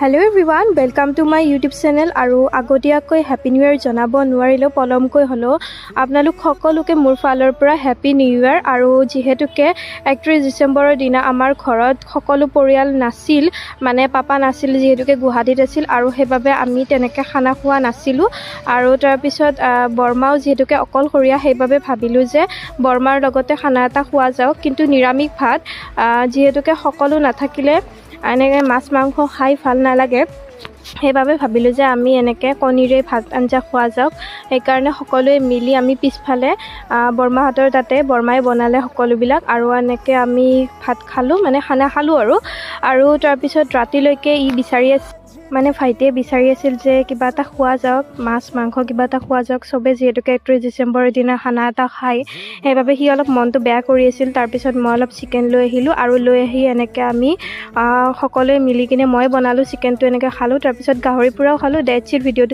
Hello everyone, welcome to my YouTube channel আৰু আগতীয়াকৈ happy new ইয়াৰ জনাব নোৱাৰিলো পলমকৈ হলো আপোনালোক সকলোকে মোৰ ফালৰ পৰা হ্যাপি নিউ ইয়াৰ আৰু যেহেতুকে 31 ডিসেম্বৰৰ দিনা আমাৰ ঘৰত সকলো পৰিয়াল নাছিল মানে পাপা নাছিল যেহেতুকে গুৱাহাটীত আছিল আৰু সেইবাবে আমি তেনেকৈ খানা খোৱা নাছিলো আৰু তাৰ পিছত বৰমাও যেহেতুকে অকলশৰীয়া সেইবাবে ভাবিলো যে বৰমাৰ লগতে খানা এটা খোৱা যাওক কিন্তু নিৰামিষ ভাত যেহেতুকে সকলো নাথাকিলে এনেকে মাছ মাংস খাই ভাল নালাগে সেইবাবে ভাবিলো যে আমি এনেকে কণীৰে ভাত আঞ্জা খোৱা যাওক সেইকাৰণে সকলোৱে মিলি আমি পিছফালে বৰমাহঁতৰ তাতে বৰমাই বনালে সকলোবিলাক আৰু এনেকে আমি ভাত খালো মানে খানা খালো আৰু তাৰ পিছত ৰাতিলৈকে ই বিচাৰি মানে ভাইটিয়ে বিচাৰি আছিল যে কিবা এটা খোৱা যাওক মাছ মাংস কিবা এটা খোৱা যাওক সবে যেহেতুকে 31 ডিসেম্বৰৰ দিনা খানা এটা খাই সেইবাবে সি অলপ মনটো বেয়া কৰি আছিল তাৰ পিছত মই অলপ চিকেন লৈ আহিলো আৰু লৈ আহি এনেকে আমি সকলোৱে মিলি কিনে মই বনালো চিকেনটো এনেকে খালো তাৰ পিছত গাহৰি পোৰাও খালো ডেটছ ইট ভিডিঅ